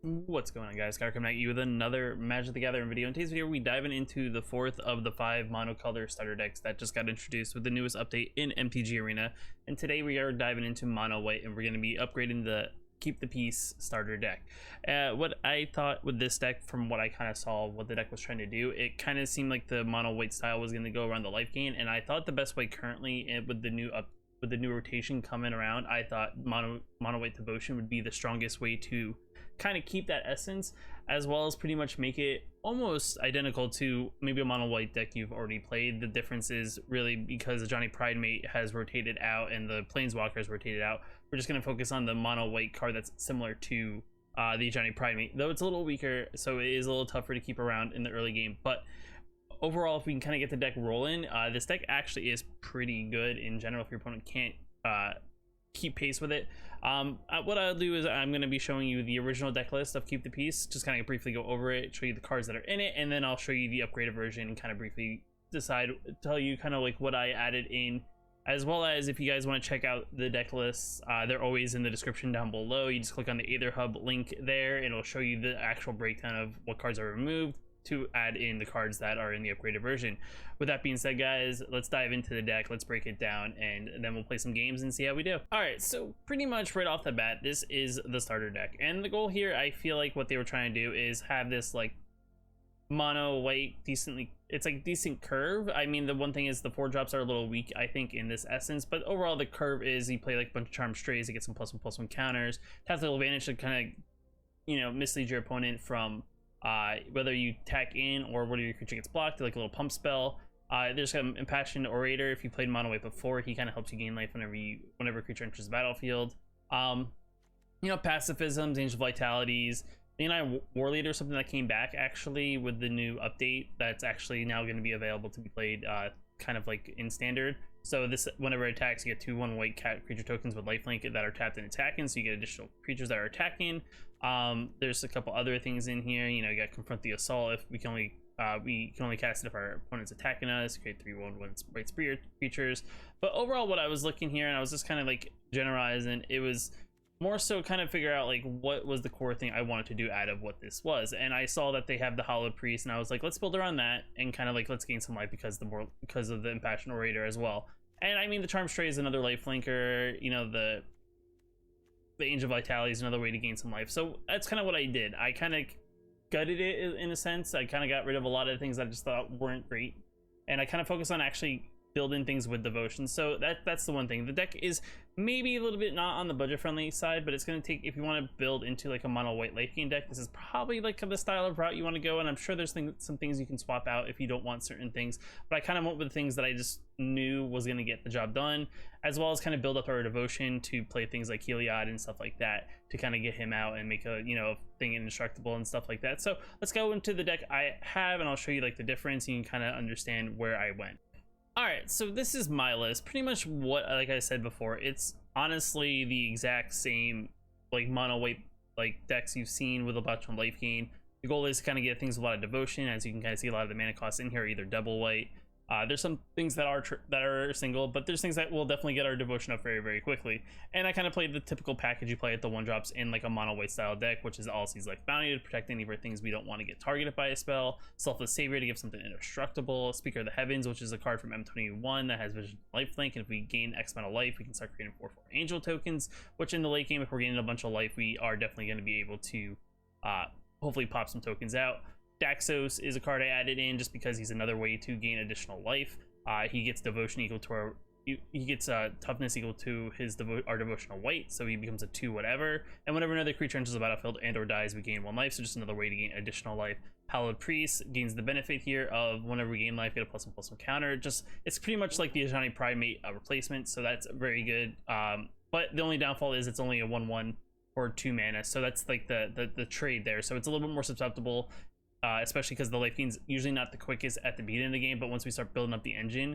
What's going on, guys? Skyr coming at you with another Magic the Gathering video. In today's video, we diving into the fourth of the 5 monocolor starter decks that just got introduced with the newest update in MTG Arena. And today we are diving into mono white, and we're going to be upgrading the Keep the Peace starter deck. What I thought with this deck, from what I kind of saw what the deck was trying to do, it kind of seemed like the mono white style was going to go around the life gain, and I thought the best way currently with the new rotation coming around, I thought mono white devotion would be the strongest way to kind of keep that essence, as well as pretty much make it almost identical to maybe a mono white deck you've already played. The difference is really because the Johnny Pridemate has rotated out and the Planeswalkers rotated out. We're just going to focus on the mono white card that's similar to the Johnny Pridemate, though it's a little weaker, so it is a little tougher to keep around in the early game. But overall, if we can kind of get the deck rolling, this deck actually is pretty good in general if your opponent can't keep pace with it. What I'll do is I'm going to be showing you the original deck list of Keep the Peace, just kind of briefly go over it, show you the cards that are in it, and then I'll show you the upgraded version and kind of briefly tell you kind of like what I added in, as well as if you guys want to check out the deck lists, they're always in the description down below. You just click on the Aether Hub link there and it'll show you the actual breakdown of what cards are removed to add in the cards that are in the upgraded version. With that being said, guys, let's dive into the deck, let's break it down, and then we'll play some games and see how we do. All right, so pretty much right off the bat, this is the starter deck, and the goal here, I feel like what they were trying to do is have this like mono white it's like decent curve. I mean, the one thing is the 4-drops are a little weak, I think, in this essence, but overall the curve is you play like a bunch of charm strays to get some +1/+1 counters, tactical advantage to kind of, you know, mislead your opponent from whether you tack in or whether your creature gets blocked, like a little pump spell. There's an Impassioned Orator. If you played mono white before, he kind of helps you gain life whenever a creature enters the battlefield. You know, pacifisms, Angel Vitalities. The War Leader, something that came back actually with the new update that's actually now going to be available to be played kind of like in standard. So this, whenever it attacks, you get 2/1 white cat creature tokens with lifelink that are tapped and attacking, so you get additional creatures that are attacking. There's a couple other things in here. You know, you got Confront the Assault. If we can only cast it if our opponent's attacking us. Create 3/1 white spirit creatures. But overall, what I was looking here, and I was just kind of like generalizing, it was more so kind of figure out like what was the core thing I wanted to do out of what this was. And I saw that they have the Hallowed Priest, and I was like, let's build around that and kind of like let's gain some life because of the Impassioned Orator as well. And I mean, the Charm Stray is another life linker. You know, the Angel Vitality is another way to gain some life. So that's kind of what I did. I kind of gutted it in a sense. I kind of got rid of a lot of things that I just thought weren't great, and I kind of focused on actually building things with devotion. So that's the one thing. The deck is maybe a little bit not on the budget friendly side, but it's going to take, if you want to build into like a mono white life gain deck, this is probably like the style of route you want to go. And I'm sure there's some things you can swap out if you don't want certain things, but I kind of went with the things that I just knew was going to get the job done, as well as kind of build up our devotion to play things like Heliod and stuff like that to kind of get him out and make a, you know, thing indestructible and stuff like that. So let's go into the deck I have and I'll show you like the difference, and you can kind of understand where I went. All right, so this is my list. Pretty much what, like I said before, it's honestly the exact same like mono white like decks you've seen with a bunch of life gain. The goal is to kind of get things with a lot of devotion. As you can kind of see, a lot of the mana costs in here are either double white. There's some things that are single, but there's things that will definitely get our devotion up very, very quickly. And I kind of played the typical package you play at the 1-drops in like a mono white style deck, which is All Seas Life Bounty to protect any of our things we don't want to get targeted by a spell, Selfless Savior to give something indestructible, Speaker of the Heavens, which is a card from M21 that has Vision Lifelink, and if we gain X amount of life, we can start creating 4/4 angel tokens, which in the late game, if we're gaining a bunch of life, we are definitely going to be able to hopefully pop some tokens out. Daxos is a card I added in just because he's another way to gain additional life. He gets devotion equal to our, he gets toughness equal to our devotional white, so he becomes a 2 whatever. And whenever another creature enters the battlefield and or dies, we gain 1 life, so just another way to gain additional life. Hallowed Priest gains the benefit here of whenever we gain life, get a +1/+1 counter. Just, it's pretty much like the Ajani Pridemate replacement, so that's very good. But the only downfall is it's only a 1/1 or 2 mana, so that's like the trade there. So it's a little bit more susceptible. Especially because the life gain's usually not the quickest at the beginning of the game, but once we start building up the engine,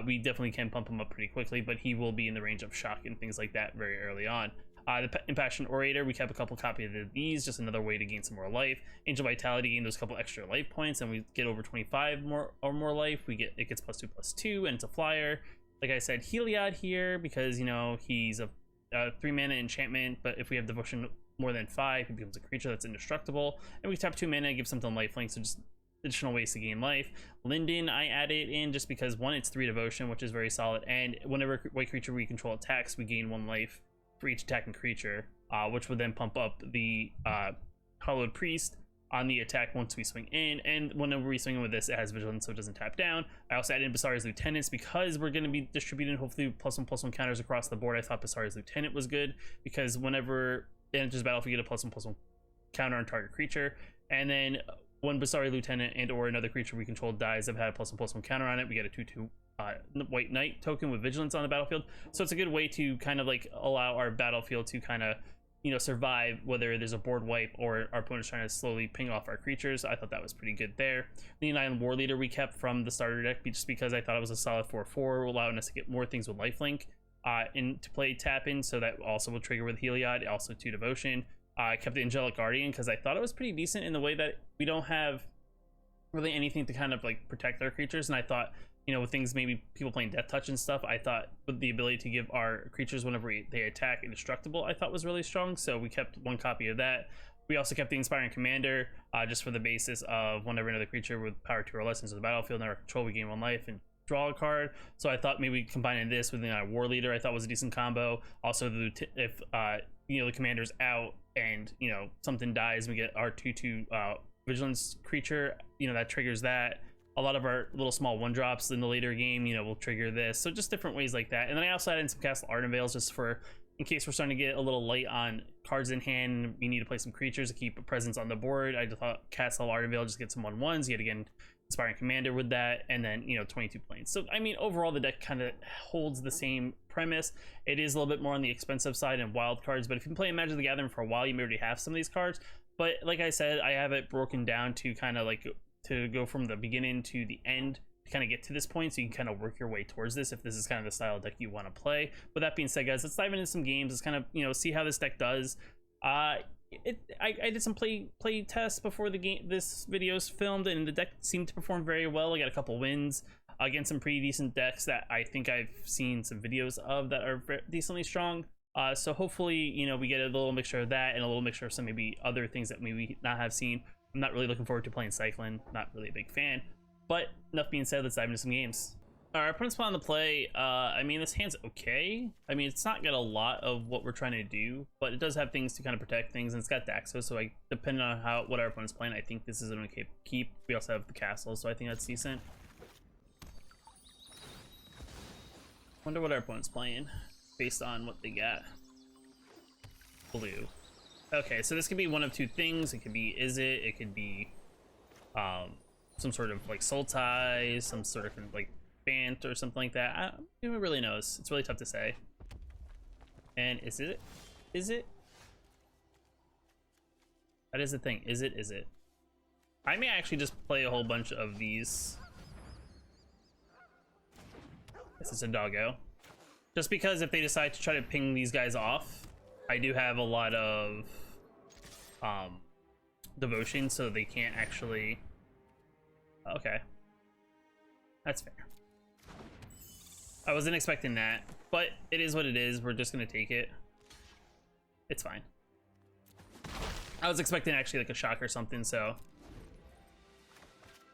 we definitely can pump him up pretty quickly, but he will be in the range of shock and things like that very early on. The Impassioned Orator, we kept a couple copies of these, just another way to gain some more life. Angel Vitality, gain those couple extra life points, and we get over 25 more life. It gets +2/+2, and it's a flyer. Like I said, Heliod here because, you know, he's a 3 mana enchantment, but if we have devotion more than 5, he becomes a creature that's indestructible. And we tap 2 mana, give something lifelink, so just additional ways to gain life. Linden I added in just because 1, it's 3 devotion, which is very solid, and whenever white creature we control attacks, we gain 1 life for each attacking creature, which would then pump up the Hallowed Priest on the attack once we swing in. And whenever we swing in with this, it has vigilance, so it doesn't tap down. I also added in Basari's Lieutenants because we're going to be distributing hopefully +1/+1 counters across the board. I thought Basari's Lieutenant was good because whenever it enters battle, if we get a +1/+1 counter on target creature, and then when Basari Lieutenant and or another creature we control dies, I've had a +1/+1 counter on it, we get a 2/2 White Knight token with vigilance on the battlefield. So it's a good way to kind of like allow our battlefield to kind of, you know, survive whether there's a board wipe or our opponent's trying to slowly ping off our creatures. I thought that was pretty good there. The United War Leader we kept from the starter deck just because I thought it was a solid 4/4, allowing us to get more things with lifelink into play tap in, so that also will trigger with Heliod, also 2 devotion. I kept the Angelic Guardian because I thought it was pretty decent in the way that we don't have really anything to kind of like protect our creatures, and I thought, you know, with things maybe people playing Death Touch and stuff, I thought with the ability to give our creatures whenever they attack indestructible, I thought was really strong. So we kept 1 copy of that. We also kept the Inspiring Commander just for the basis of whenever another creature with power 2 or less into the battlefield under our control, we gain 1 life and draw a card. So I thought maybe combining this with the War Leader I thought was a decent combo. Also, if you know, the commander's out and, you know, something dies, we get our 2/2 vigilance creature, you know, that triggers that. A lot of our little small 1-drops in the later game, you know, will trigger this. So just different ways like that. And then I also added in some Castle Ardenvales just for in case we're starting to get a little light on cards in hand and we need to play some creatures to keep a presence on the board. I just thought Castle Ardenvale just get some 1/1s, yet again Inspiring Commander with that, and then, you know, 22 planes. So I mean, overall the deck kind of holds the same premise. It is a little bit more on the expensive side and wild cards, but if you've been playing Magic the Gathering for a while, you may already have some of these cards. But like I said, I have it broken down to kind of like to go from the beginning to the end to kind of get to this point, so you can kind of work your way towards this if this is kind of the style of deck you want to play. With that being said, guys, let's dive into some games. Let's kind of, you know, see how this deck does. I did some play tests before the game this video's filmed, and the deck seemed to perform very well. I got a couple wins against some pretty decent decks that I think I've seen some videos of that are decently strong. So hopefully, you know, we get a little mixture of that and a little mixture of some maybe other things that maybe not have seen. I'm not really looking forward to playing Cyclone, not really a big fan. But enough being said, let's dive into some games. All right, our opponent's plan to play. I mean, this hand's okay. I mean, it's not got a lot of what we're trying to do, but it does have things to kind of protect things, and it's got Daxos, so I, depending on what our opponent's playing, I think this is an okay keep. We also have the castle, so I think that's decent. Wonder what our opponent's playing based on what they got. Blue. Okay, so this could be one of 2 things. It could be it could be some sort of like Soul Ties, some sort of like Bant or something like that. Who really knows? It's really tough to say. And is it? That is the thing. Is it? I may actually just play a whole bunch of these. This is a doggo. Just because if they decide to try to ping these guys off, I do have a lot of devotion, so they can't actually. Okay, that's fair. I wasn't expecting that, but it is what it is. We're just gonna take it. It's fine. I was expecting actually like a shock or something, so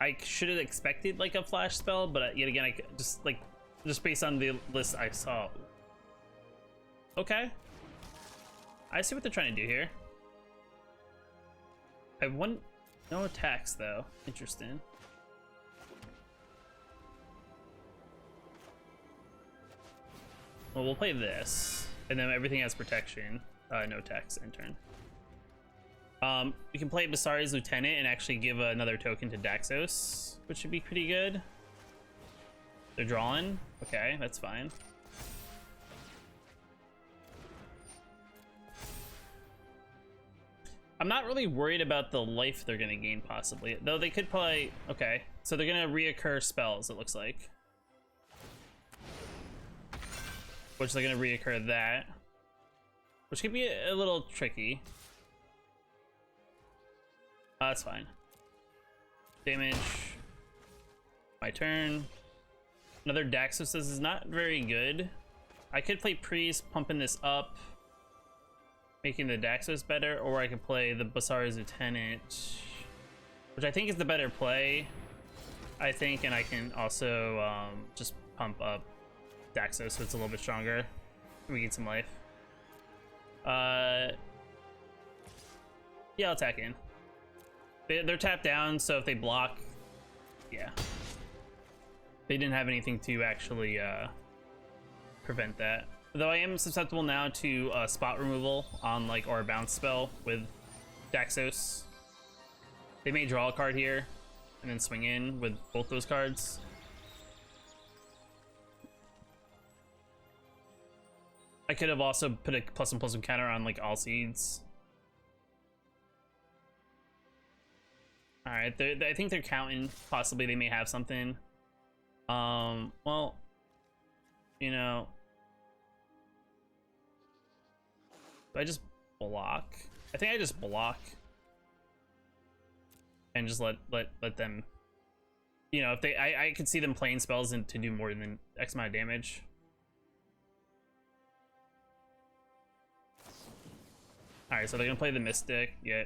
I should have expected like a flash spell, but yet again, I just based on the list I saw. Okay, I see what they're trying to do here. I have no attacks though. Interesting. Well, we'll play this, and then everything has protection. No attacks in turn. We can play Basari's Lieutenant and actually give another token to Daxos, which should be pretty good. They're drawing. Okay, that's fine. I'm not really worried about the life they're gonna gain, possibly. Though they could play... Okay, so they're gonna reoccur spells, it looks like. Which they're gonna reoccur that. Which could be a little tricky. That's fine. Damage. My turn. Another Daxos. This is not very good. I could play Priest, pumping this up. making the Daxos better, or I could play the Basari's Lieutenant, which I think is the better play, I think, and I can also just pump up Daxos so it's a little bit stronger. We get some life. Yeah, I'll attack in. They're tapped down, so if they block, yeah. They didn't have anything to actually prevent that. Though I am susceptible now to spot removal on like or a bounce spell with Daxos. They may draw a card here and then swing in with both those cards. I could have also put a +1/+1 counter on like all seeds. All right, I think they're counting. Possibly they may have something. Well, you know, do I just block? I think I just block and just let them. You know, if they, I could see them playing spells and to do more than X amount of damage. All right, so they're gonna play the Mystic. Yeah.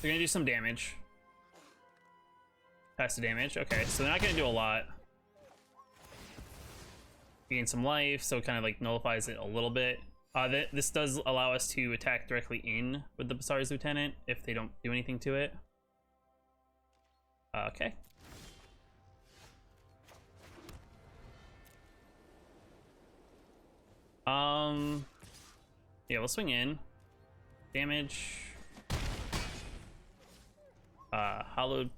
They're gonna do some damage. Pass the damage. Okay, so they're not gonna do a lot. Gain some life, so it kind of like nullifies it a little bit. This does allow us to attack directly in with the Basari's Lieutenant if they don't do anything to it. Okay. Yeah, we'll swing in. Damage. Hallowed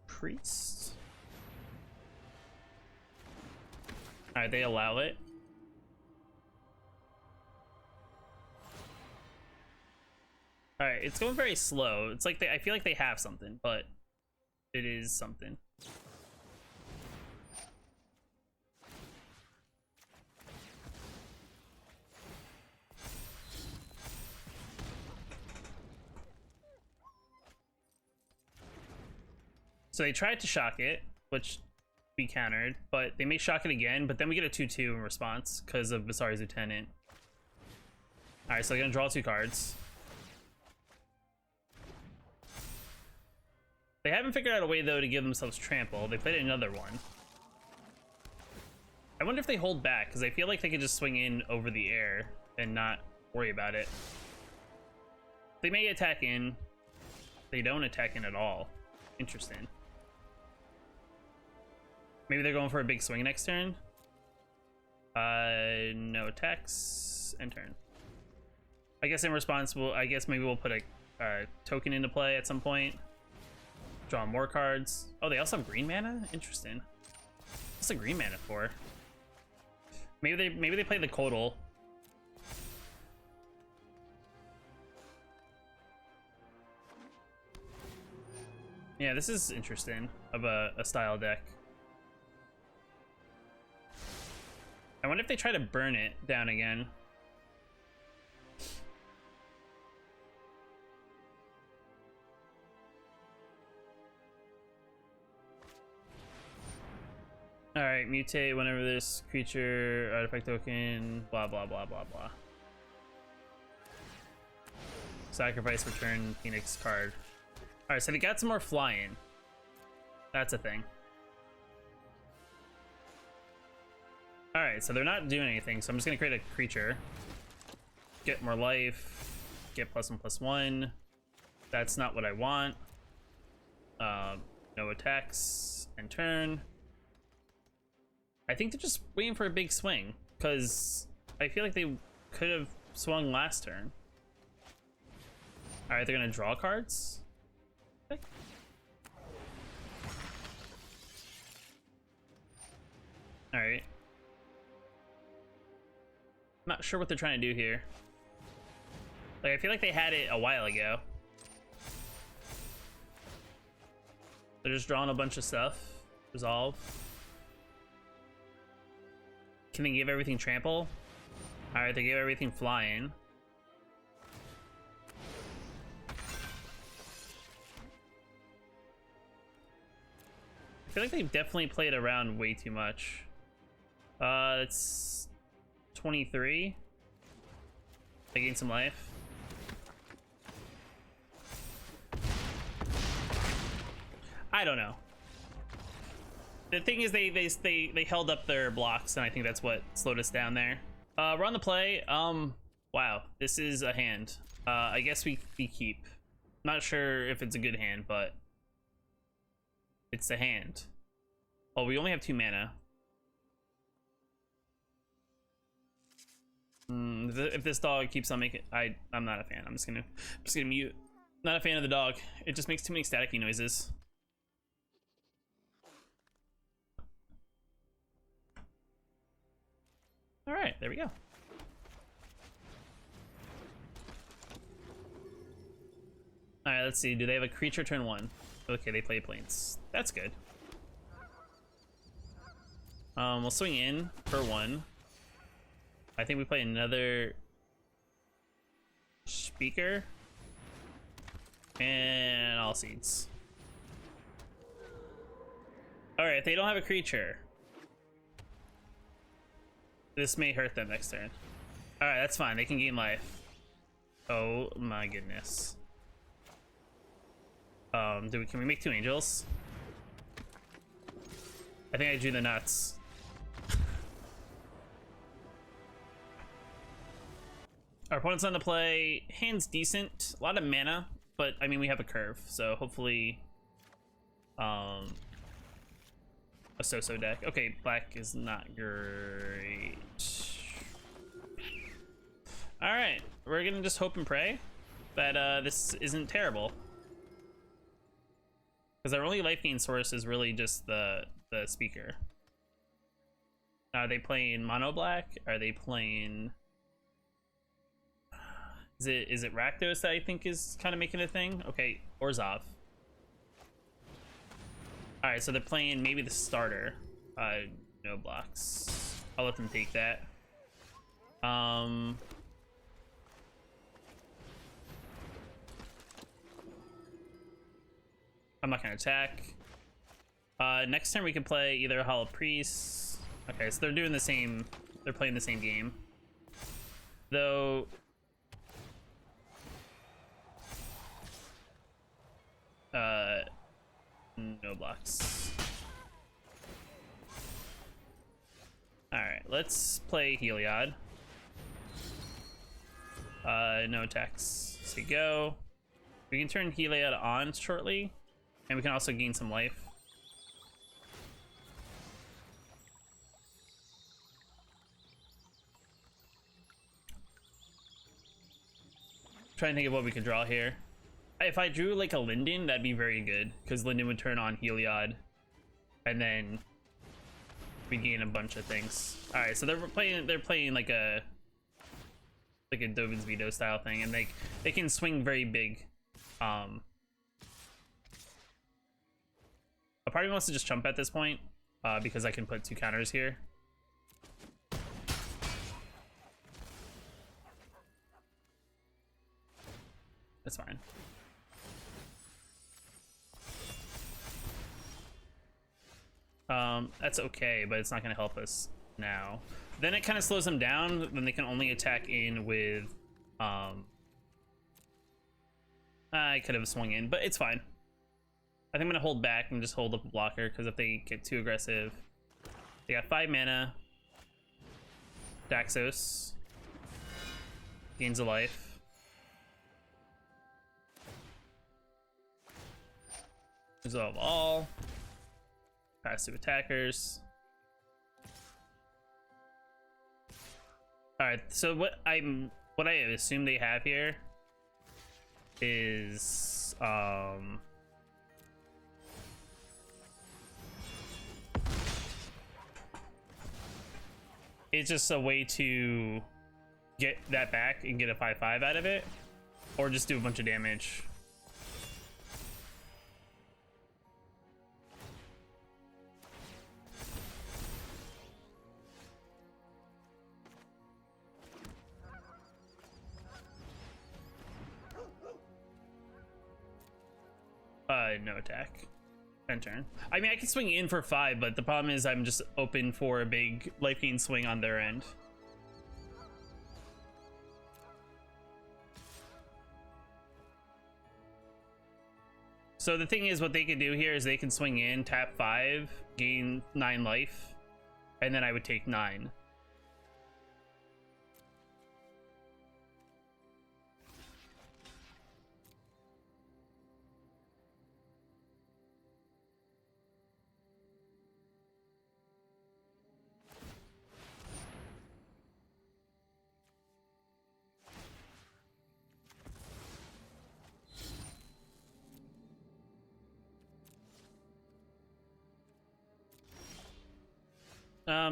Priest. Alright, they allow it. Alright, it's going very slow. It's like I feel like they have something, but it is something. So they tried to shock it, which we countered, but they may shock it again, but then we get a 2/2 in response because of Basari's Lieutenant. Alright, so they're gonna draw 2 cards. They haven't figured out a way, though, to give themselves trample. They played another one. I wonder if they hold back, because I feel like they could just swing in over the air and not worry about it. They may attack in. They don't attack in at all. Interesting. Maybe they're going for a big swing next turn. No attacks. End turn. I guess in response, I guess maybe we'll put a token into play at some point. Draw more cards. Oh, they also have green mana? Interesting. What's the green mana for? Maybe they play the Codal. Yeah, this is interesting of a style deck. I wonder if they try to burn it down again. Alright, mutate whenever this creature, artifact token, blah blah blah blah blah. Sacrifice, return Phoenix card. Alright, so they got some more flying. That's a thing. Alright, so they're not doing anything, so I'm just gonna create a creature. Get more life. Get +1/+1. That's not what I want. No attacks. And turn. I think they're just waiting for a big swing, because I feel like they could have swung last turn. Alright, they're gonna draw cards? Okay. Alright. Not sure what they're trying to do here. Like, I feel like they had it a while ago. They're just drawing a bunch of stuff. Resolve. Can they give everything trample? Alright, they gave everything flying. I feel like they've definitely played around way too much. Let's 23. They gain some life. I don't know. The thing is, they held up their blocks, and I think that's what slowed us down there. We're on the play. Wow, this is a hand. I guess we keep. Not sure if it's a good hand, but it's a hand. Oh, we only have 2 mana. If this dog keeps on making, I'm not a fan. I'm just gonna mute. Not a fan of the dog. It just makes too many staticky noises. All right, there we go. All right, let's see. Do they have a creature turn 1? Okay, they play planes. That's good. We'll swing in for 1. I think we play another speaker and all seeds. All right, if they don't have a creature, this may hurt them next turn. All right, that's fine. They can gain life. Oh my goodness. Can we make 2 angels? I think I drew the nuts. Our opponent's on the play. Hand's decent. A lot of mana, but I mean, we have a curve, so hopefully a so-so deck. Okay, black is not great. All right, we're gonna just hope and pray that this isn't terrible, because our only life gain source is really just the speaker. Are they playing mono black? Are they playing? Is it Rakdos that I think is kind of making a thing? Okay, or Zav. All right, so they're playing maybe the starter. No blocks. I'll let them take that. I'm not gonna attack. Next turn we can play either a Hollow Priest. Okay, so they're doing the same. They're playing the same game, though. No blocks. All right, let's play Heliod. No attacks. So go. We can turn Heliod on shortly, and we can also gain some life. Trying to think of what we could draw here. If I drew like a Linden, that'd be very good, because Linden would turn on Heliod, and then we gain a bunch of things. All right, so they're playing like a Dovin's Veto style thing, and they can swing very big. A part of me wants to just jump at this point, because I can put 2 counters here. That's fine. That's okay, but it's not going to help us now. Then it kind of slows them down when they can only attack in with, I could have swung in, but it's fine. I think I'm going to hold back and just hold up a blocker, because if they get too aggressive, they got 5 mana. Daxos gains a life. Resolve all. Pass to attackers. All right, so what I assume they have here is it's just a way to get that back and get a 5/5 out of it, or just do a bunch of damage. No attack. End turn. I mean, I can swing in for 5, but the problem is I'm just open for a big life gain swing on their end. So the thing is, what they could do here is they can swing in, tap 5, gain 9 life, and then I would take 9.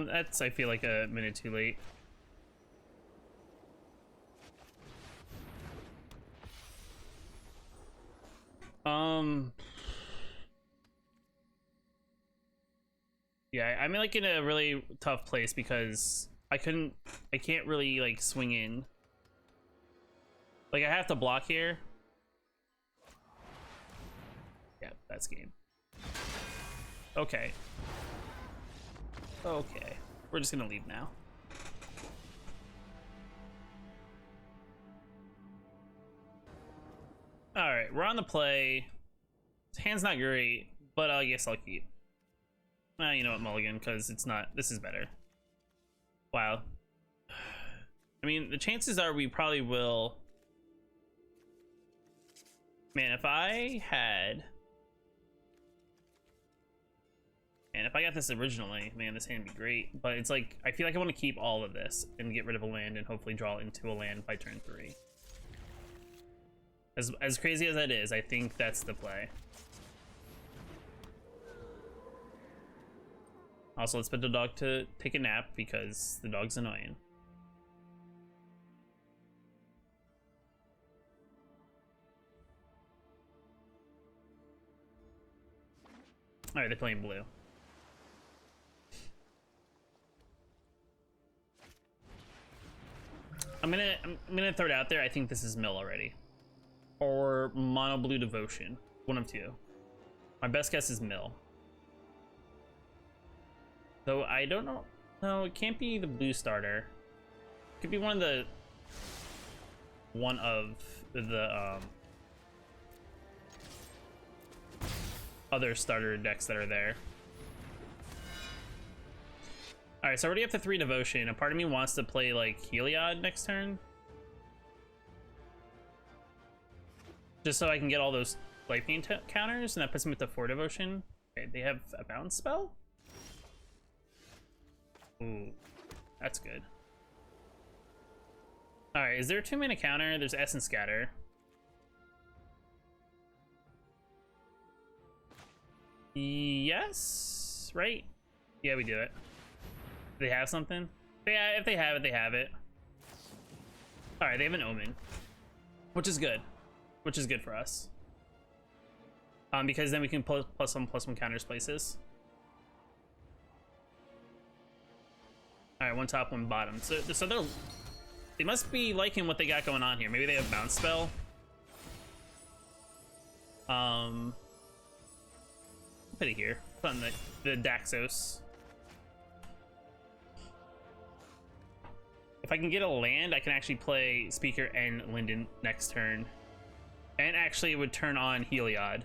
That's, I feel like, a minute too late. Yeah, I'm like in a really tough place because I can't really like swing in. Like I have to block here. Yeah, that's game. Okay. Okay, we're just gonna leave now. All right, we're on the play. His hand's not great, but I guess I'll keep. You know what, mulligan, because it's not. This is better. Wow. I mean, the chances are we probably will. Man, if I had. And if I got this originally, man, this hand would be great. But it's like, I feel like I want to keep all of this and get rid of a land and hopefully draw into a land by turn 3. As crazy as that is, I think that's the play. Also, let's put the dog to take a nap because the dog's annoying. All right, they're playing blue. I'm gonna throw it out there. I think this is mill already, or mono blue devotion. One of two. My best guess is mill. Though I don't know. No, it can't be the blue starter. It could be one of the other starter decks that are there. All right, so I already have the 3 devotion. A part of me wants to play like Heliod next turn, just so I can get all those life gain counters, and that puts me with the 4 devotion. Okay, they have a bounce spell. Ooh, that's good. All right, is there a 2-mana counter? There's Essence Scatter. Yes, right? Yeah, we do it. Do they have something? Yeah, if they have it, they have it. All right, they have an Omen, which is good. Which is good for us. Because then we can +1/+1 counters places. All right, 1 top, 1 bottom. So they must be liking what they got going on here. Maybe they have bounce spell. Put it here. Put on the Daxos. If I can get a land, I can actually play Speaker and Linden next turn. And actually it would turn on Heliod.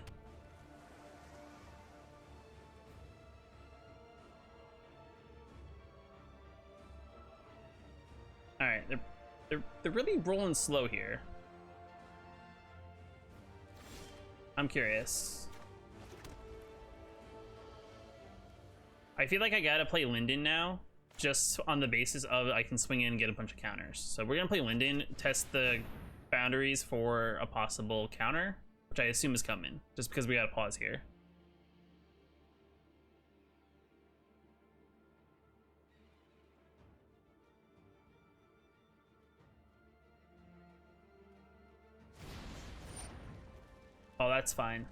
Alright, they're really rolling slow here. I'm curious. I feel like I gotta play Linden now, just on the basis of I can swing in and get a bunch of counters. So we're gonna play Linden, test the boundaries for a possible counter, which I assume is coming, just because we gotta pause here. Oh, that's fine.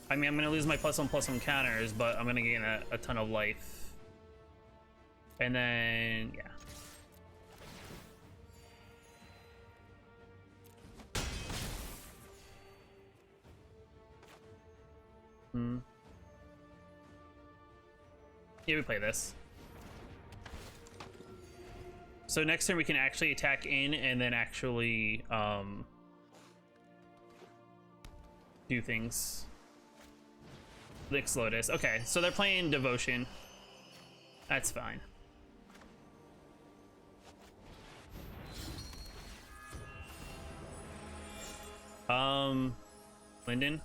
I mean, I'm gonna lose my +1/+1 counters, but I'm gonna gain a ton of life. And then, yeah. Yeah, we play this. So next turn we can actually attack in and then actually, do things. Nyx Lotus. Okay, so they're playing Devotion. That's fine. Linden.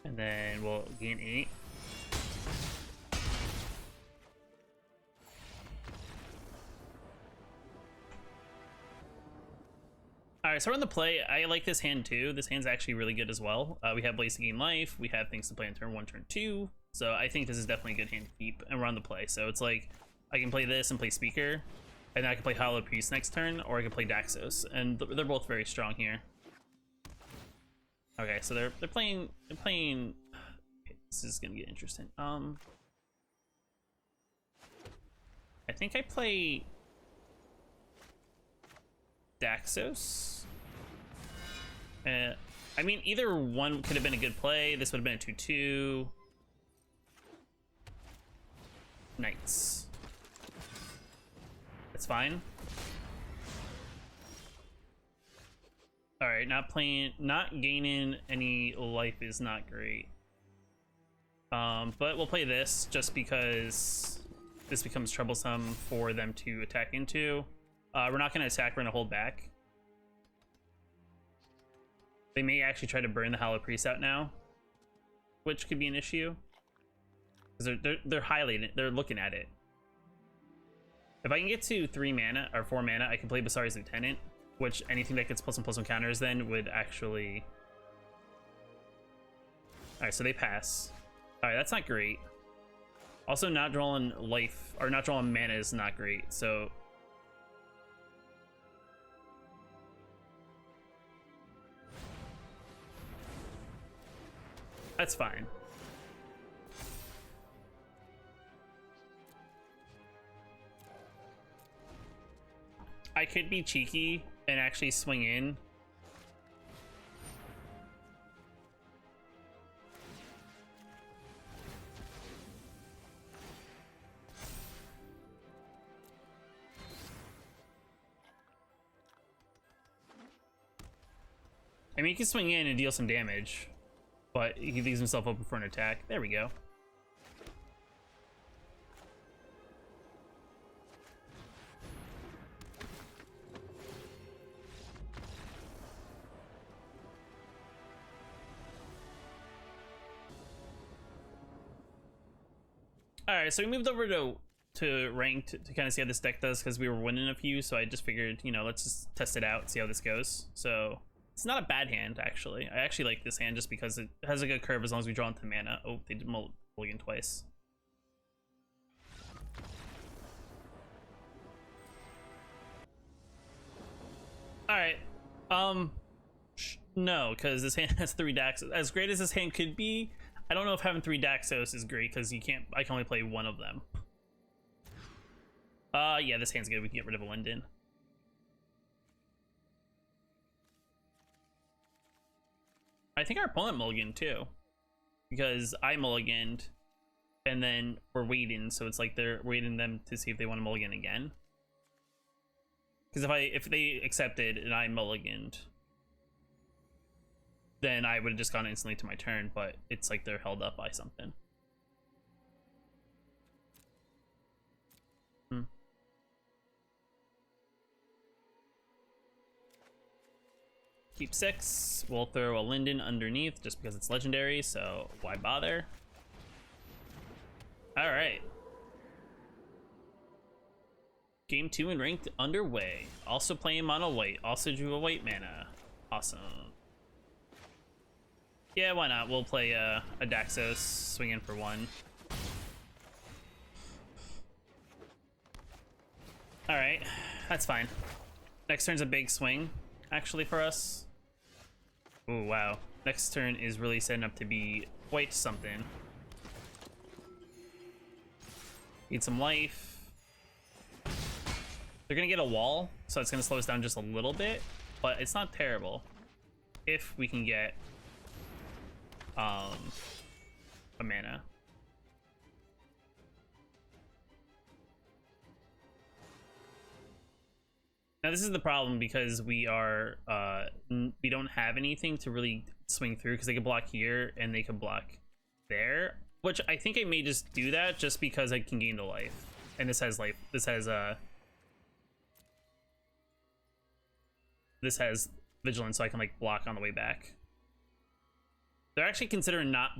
And then we'll gain 8. Alright, so we're on the play. I like this hand too. This hand's actually really good as well. We have Blaze to gain life. We have things to play in turn 1, turn 2. So I think this is definitely a good hand to keep. And we're on the play. So it's like, I can play this and play Speaker. And then I can play Hollow Priest next turn. Or I can play Daxos. And they're both very strong here. Okay, so they're playing... Okay, this is gonna get interesting. I think I play Daxos. I mean, either one could have been a good play. This would have been a 2/2. Knights. That's fine. All right, not gaining any life is not great. But we'll play this just because this becomes troublesome for them to attack into. We're not going to attack, we're going to hold back. They may actually try to burn the Hollow Priest out now, which could be an issue. Because they're looking at it. If I can get to 3 mana, or 4 mana, I can play Basari's Lieutenant, which anything that gets +1/+1 counters then would actually... Alright, so they pass. Alright, that's not great. Also, not drawing life, or not drawing mana is not great, so... That's fine. I could be cheeky and actually swing in. I mean, he can swing in and deal some damage, but he leaves himself open for an attack. There we go. Alright, so we moved over to ranked to kind of see how this deck does because we were winning a few, so I just figured, you know, let's just test it out, see how this goes. So it's not a bad hand, actually. I actually like this hand just because it has a good curve as long as we draw into mana. Oh, they did mulligan twice. Alright, no, because this hand has 3 Daxos. As great as this hand could be, I don't know if having 3 Daxos is great because I can only play 1 of them. Yeah, this hand's good. We can get rid of a Linden. I think our opponent mulliganed too, because I mulliganed, and then we're waiting, so it's like they're waiting them to see if they want to mulligan again. Because if they accepted and I mulliganed, then I would have just gone instantly to my turn, but it's like they're held up by something. Keep 6. We'll throw a Linden underneath just because it's legendary, so why bother? Alright. Game 2 and ranked underway. Also playing mono white. Also drew a white mana. Awesome. Yeah, why not? We'll play a Daxos, swing in for 1. Alright, that's fine. Next turn's a big swing, actually, for us. Oh, wow. Next turn is really setting up to be quite something. Need some life. They're gonna get a wall, so it's gonna slow us down just a little bit, but it's not terrible if we can get a mana. Now this is the problem because we are we don't have anything to really swing through, because they could block here and they could block there, which I think I may just do that just because I can gain the life. And this has life. This has vigilance, so I can like block on the way back. They're actually considering not.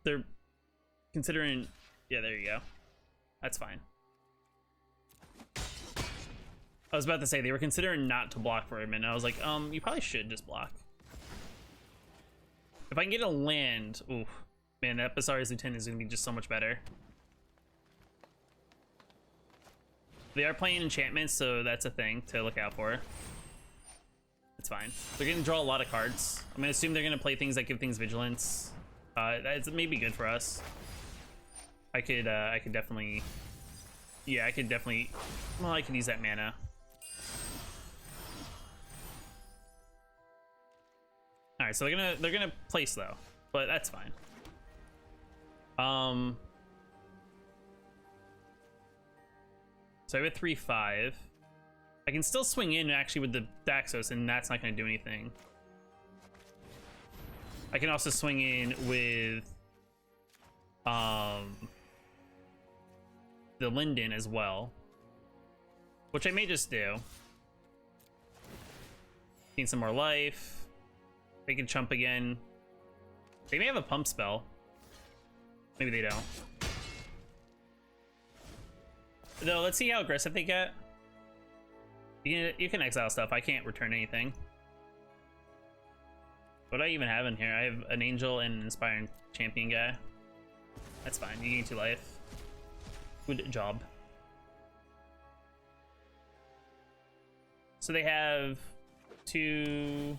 They're considering. Yeah, there you go. That's fine. I was about to say they were considering not to block for a minute. I was like, you probably should just block. If I can get a land, ooh, man, that Basari's Lieutenant is gonna be just so much better. They are playing enchantments, so that's a thing to look out for. It's fine. They're gonna draw a lot of cards. I'm gonna assume they're gonna play things that give things vigilance. That's maybe good for us. I could definitely, yeah, I could definitely. Well, I could use that mana. All right, so they're gonna play slow, but that's fine. So I have a 3/5. I can still swing in actually with the Daxos, and that's not gonna do anything. I can also swing in with the Linden as well, which I may just do. Gain some more life. They can chump again. They may have a pump spell. Maybe they don't. Though, let's see how aggressive they get. You can exile stuff. I can't return anything. What do I even have in here? I have an Angel and an Inspiring Champion guy. That's fine. You gain 2 life. Good job. So they have 2,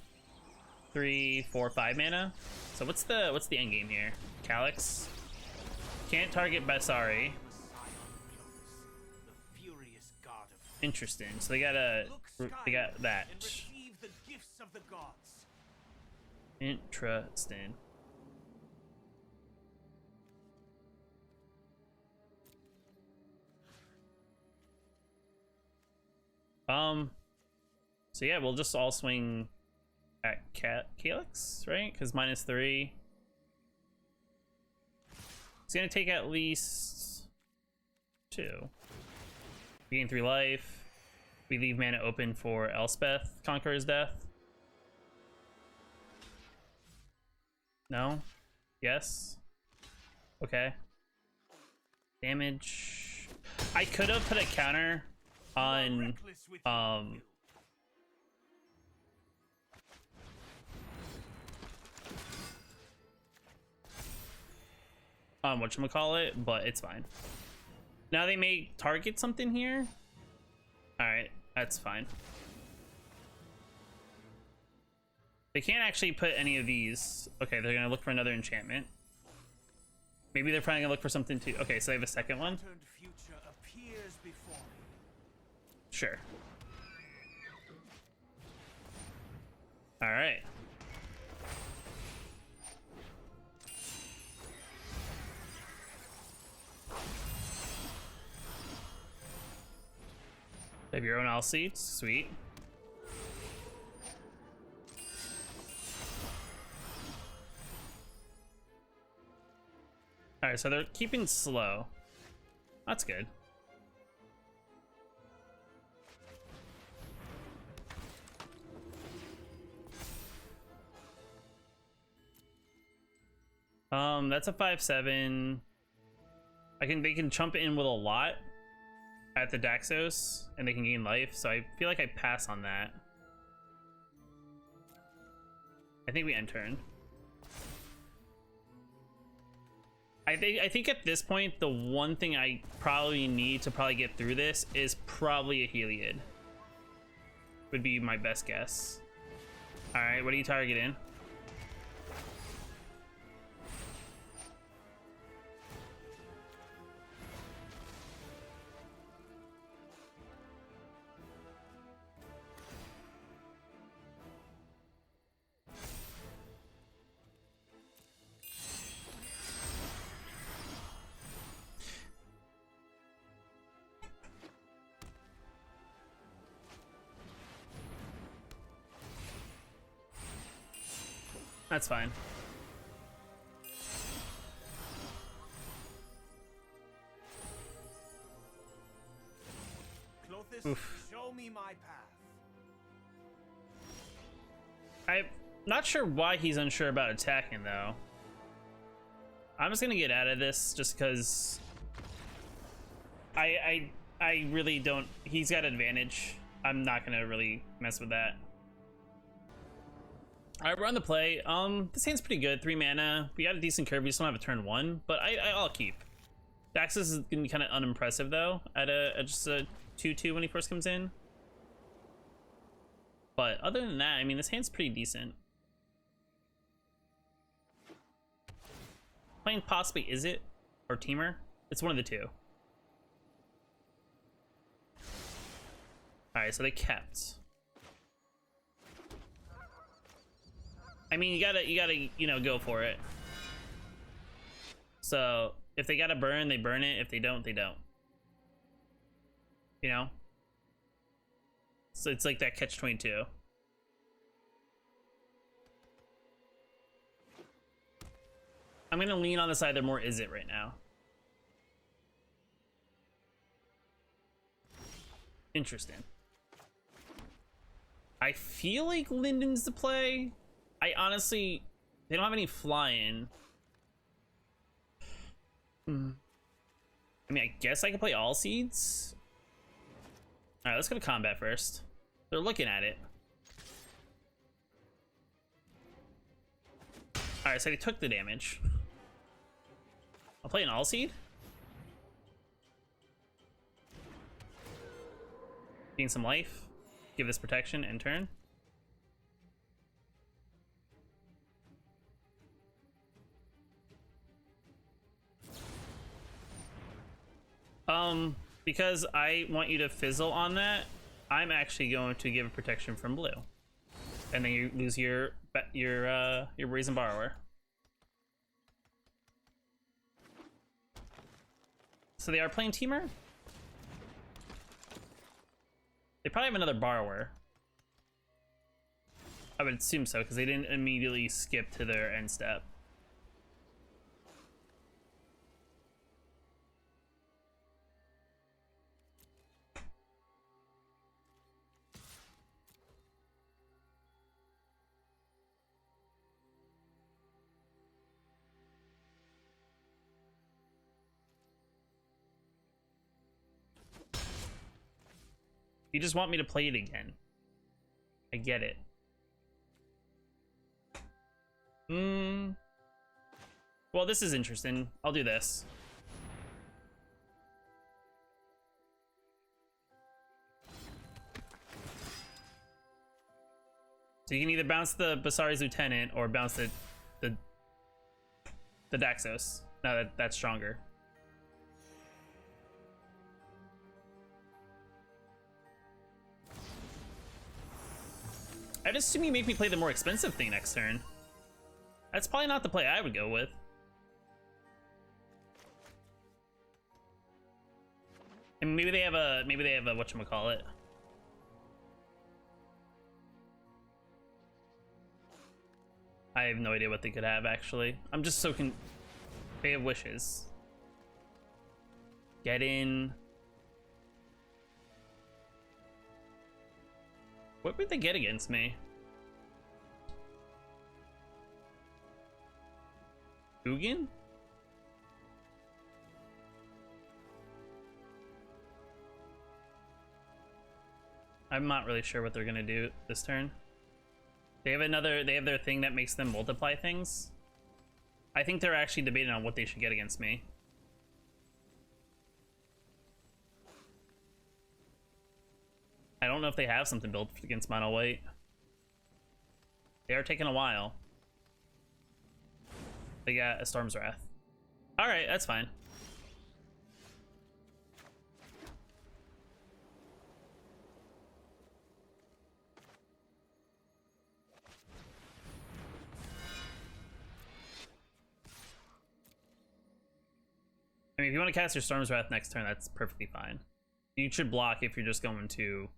3, 4, 5 mana. So what's the end game here? Calyx. Can't target Basari. Interesting. So they got that. Interesting. So yeah, we'll just all swing at Calyx, right? Because -3. It's gonna take at least 2. We gain 3 life. We leave mana open for Elspeth, Conqueror's Death. No? Yes? Okay. Damage. I could have put a counter on whatchamacallit, but it's fine. Now they may target something here. Alright, that's fine. They can't actually put any of these. Okay, they're gonna look for another enchantment. Maybe they're probably gonna look for something too. Okay, so they have a second one. Sure. Alright. Have your own LC, sweet. All right, so they're keeping slow. That's good. That's a 5/7. They can chump in with a lot at the Daxos, and they can gain life, so I feel like I pass on that. I think we end turn. I think at this point, the one thing I probably need to get through this is probably a Heliod. Would be my best guess. All right, what are you targeting? That's fine. Oof. Show me my path. I'm not sure why he's unsure about attacking though. I'm just gonna get out of this just because I really don't. He's got advantage. I'm not gonna really mess with that. All right, we're on the play. This hand's pretty good. 3 mana. We got a decent curve. We just don't have a turn 1, but I'll keep. Daxus is gonna be kind of unimpressive though at just a 2/2 when he first comes in. But other than that, I mean, this hand's pretty decent. Playing possibly Is It or Teamer. It's one of the two. All right, so they kept. I mean, you gotta, you know, go for it. So if they gotta burn, they burn it. If they don't, they don't. You know? So it's like that catch-22. I'm gonna lean on the side they're more Is It right now. Interesting. I feel like Linden's the play. I honestly, they don't have any flying. I mean, I guess I could play All Seeds. All right, let's go to combat first. They're looking at it. All right, so they took the damage. I'll play an All Seed. Gain some life. Give this protection and turn. Because I want you to fizzle on that, I'm actually going to give a protection from blue, and then you lose your Brazen Borrower. So they are playing Teamer. They probably have another Borrower. I would assume so, because they didn't immediately skip to their end step. You just want me to play it again. I get it. Well, this is interesting. I'll do this. So you can either bounce the Basari's Lieutenant or bounce the Daxos. No, that's stronger. I'd assume you make me play the more expensive thing next turn. That's probably not the play I would go with. And maybe they have a whatchamacallit. I have no idea what they could have actually. I'm just so they have wishes. Get in. What would they get against me? Ugin? I'm not really sure what they're gonna do this turn. They have their thing that makes them multiply things. I think they're actually debating on what they should get against me. I don't know if they have something built against mono white. They are taking a while. They got a Storm's Wrath. All right, that's fine. I mean, if you want to cast your Storm's Wrath next turn, that's perfectly fine. You should block if you're just going to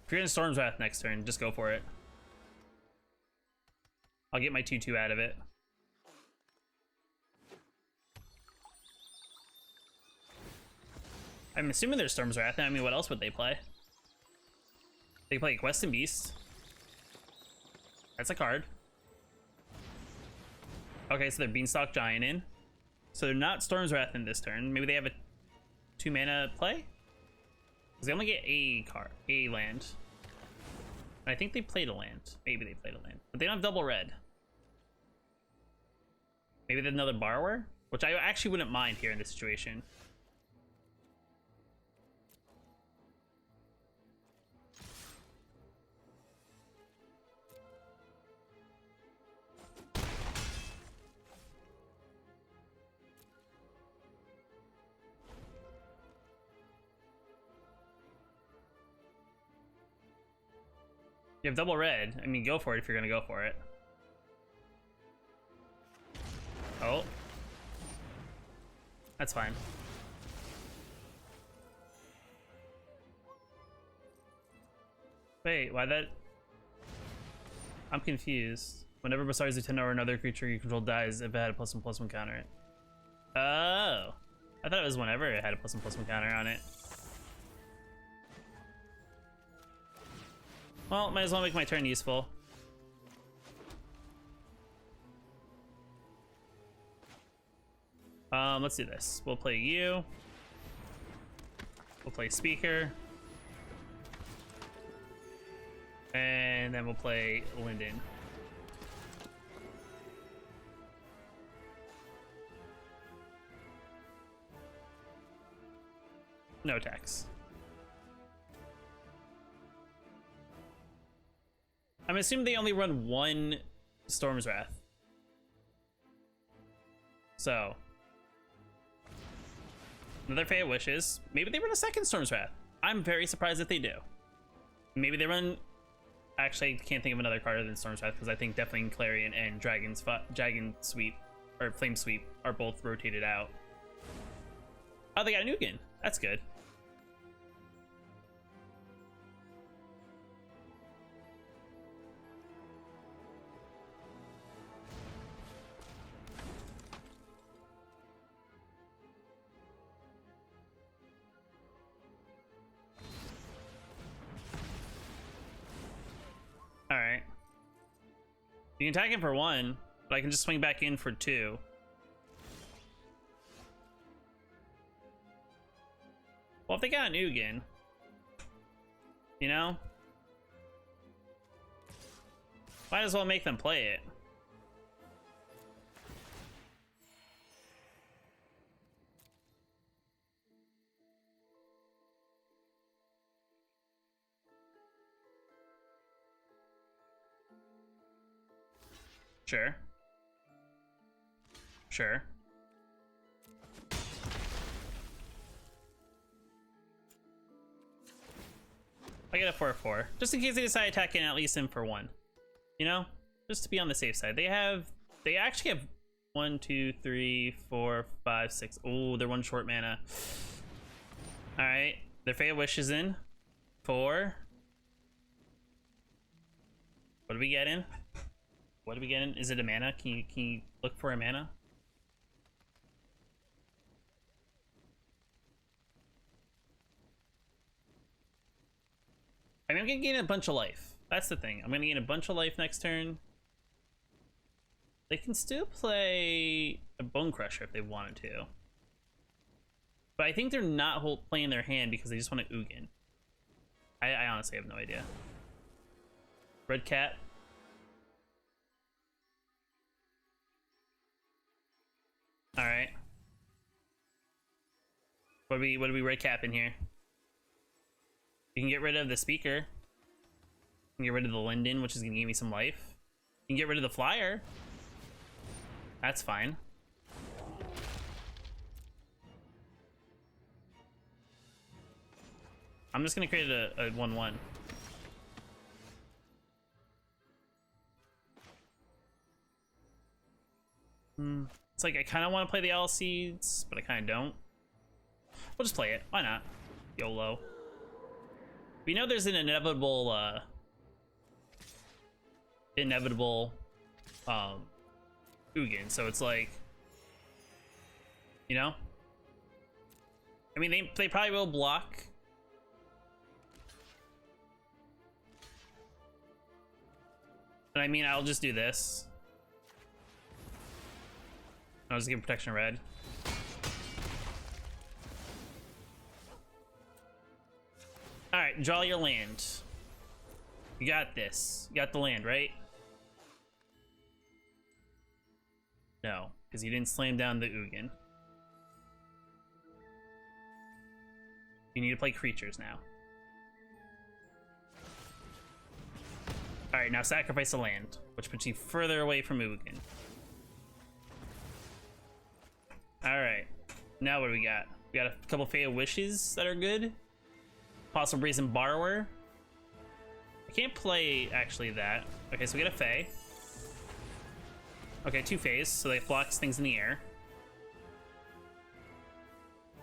If you're in Storm's Wrath next turn, just go for it. I'll get my 2/2 out of it. I'm assuming there's Storm's Wrath. I mean, what else would they play? They play Quest and Beast. That's a card. Okay, so they're Beanstalk Giant in. So they're not Storm's Wrath in this turn. Maybe they have a 2-mana play? Because they only get a card, a land. I think they played a land. Maybe they played a land. But they don't have double red. Maybe there's another Borrower? Which I actually wouldn't mind here in this situation. You have double red. I mean, go for it if you're gonna go for it. Oh. That's fine. Wait, why that? I'm confused. Whenever besides Lieutenant or another creature you control dies, if it had a +1/+1 counter it. Oh. I thought it was whenever it had a +1/+1 counter on it. Well, might as well make my turn useful. Let's do this. We'll play you. We'll play Speaker. And then we'll play Linden. No attacks. I'm assuming they only run one Storm's Wrath. So. Another Fey of Wishes. Maybe they run a second Storm's Wrath. I'm very surprised if they do. Maybe they run... Actually, I can't think of another card other than Storm's Wrath because I think definitely Clarion and Dragon Sweep, or Flame Sweep, are both rotated out. Oh, they got a Nukin. That's good. Alright. You can attack him for 1, but I can just swing back in for 2. Well, if they got an Ugin, you know? Might as well make them play it. Sure. Sure. I get a 4/4. Just in case they decide attacking at least in for 1. You know? Just to be on the safe side. They actually have 1, 2, 3, 4, 5, 6. Oh, they're 1 short mana. Alright. Their Fey of Wish is in. 4. What do we get in? What do we get in? Is it a mana? Can you look for a mana? I mean, I'm gonna gain a bunch of life. That's the thing. I'm gonna gain a bunch of life next turn. They can still play a Bone Crusher if they wanted to. But I think they're not playing their hand because they just want to Ugin. I honestly have no idea. Red Cat. All right. What do we red cap in here? You can get rid of the Speaker. You can get rid of the Linden, which is gonna give me some life. You can get rid of the Flyer. That's fine. I'm just gonna create a 1/1. It's like I kind of want to play the Owl Seeds, but I kind of don't. We'll just play it. Why not? YOLO. We know there's an inevitable Ugin, so it's like, you know, I mean, they probably will block. But I mean, I'll just do this. I'll just give protection red. All right, draw your land. You got this. You got the land, right? No, because you didn't slam down the Ugin. You need to play creatures now. All right, now sacrifice a land, which puts you further away from Ugin. All right, now what do we got? We got a couple Fey Wishes that are good. Possible Brazen Borrower. I can't play actually that. Okay, so we got a Fey. Okay, 2 Fays, so they blocks things in the air.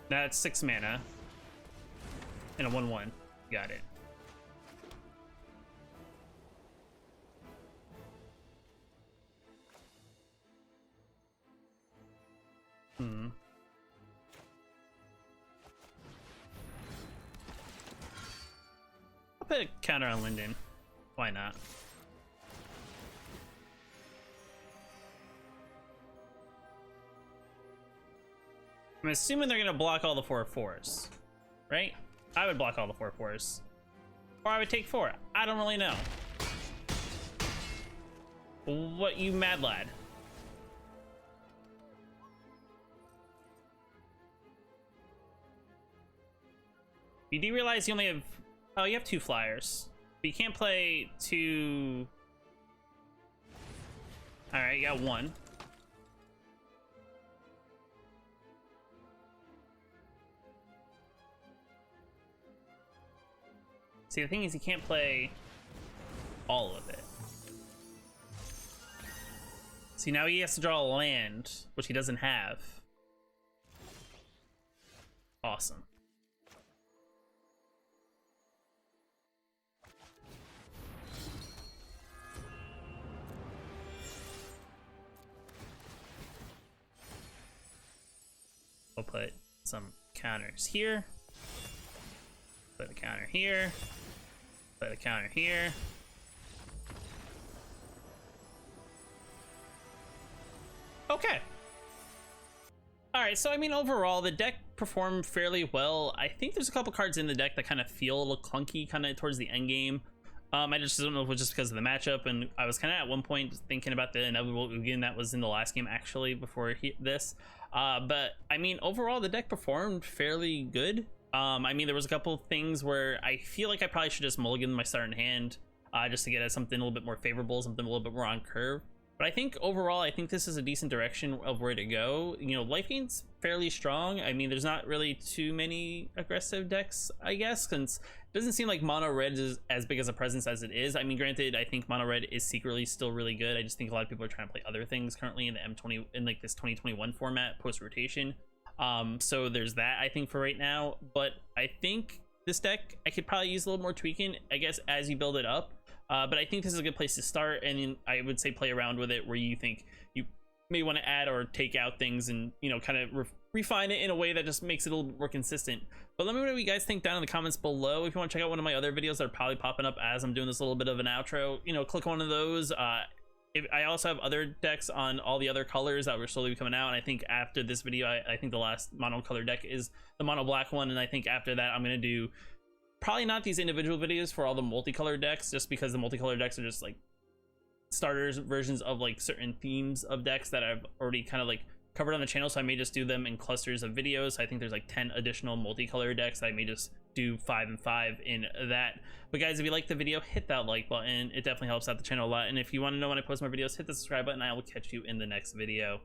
That's 6 mana. And a 1/1. Got it. I'll put a counter on Linden. Why not? I'm assuming they're gonna block all the 4/4s, right? I would block all the 4/4s. Or I would take 4. I don't really know. What, you mad lad? You do realize you only have... Oh, you have 2 flyers. But you can't play 2... Alright, you got 1. See, the thing is, you can't play all of it. See, now he has to draw a land, which he doesn't have. Awesome. We'll put some counters here. Put a counter here. Put a counter here. Okay. Alright, so I mean, overall, the deck performed fairly well. I think there's a couple cards in the deck that kind of feel a little clunky kind of towards the end game. I just don't know if it was just because of the matchup, and I was kind of at one point thinking about the inevitable Ugin that was in the last game actually before this. But I mean, overall, the deck performed fairly good. I mean, there was a couple things where I feel like I probably should just mulligan my start in hand just to get at something a little bit more favorable, something a little bit more on curve. But I think overall, I think this is a decent direction of where to go. You know, life gain's fairly strong. I mean, there's not really too many aggressive decks, I guess, since it doesn't seem like mono red is as big as a presence as it is. I mean, granted, I think mono red is secretly still really good. I just think a lot of people are trying to play other things currently in the M20, in like this 2021 format post rotation. So there's that, I think, for right now. But I think this deck, I could probably use a little more tweaking, I guess, as you build it up. But I think this is a good place to start, and I would say play around with it where you think you may want to add or take out things and, you know, kind of refine it in a way that just makes it a little bit more consistent. But let me know what you guys think down in the comments below. If you want to check out one of my other videos that are probably popping up as I'm doing this little bit of an outro, you know, click one of those. I also have other decks on all the other colors that will slowly be coming out, and I think after this video, I think the last mono color deck is the mono black one, and I think after that I'm going to do probably not these individual videos for all the multicolor decks, just because the multicolor decks are just like starters versions of like certain themes of decks that I've already kind of like covered on the channel, so I may just do them in clusters of videos. I think there's like 10 additional multicolor decks. I may just do 5 and 5 in that. But guys, if you like the video, hit that like button. It definitely helps out the channel a lot. And if you want to know when I post more videos, hit the subscribe button. I will catch you in the next video.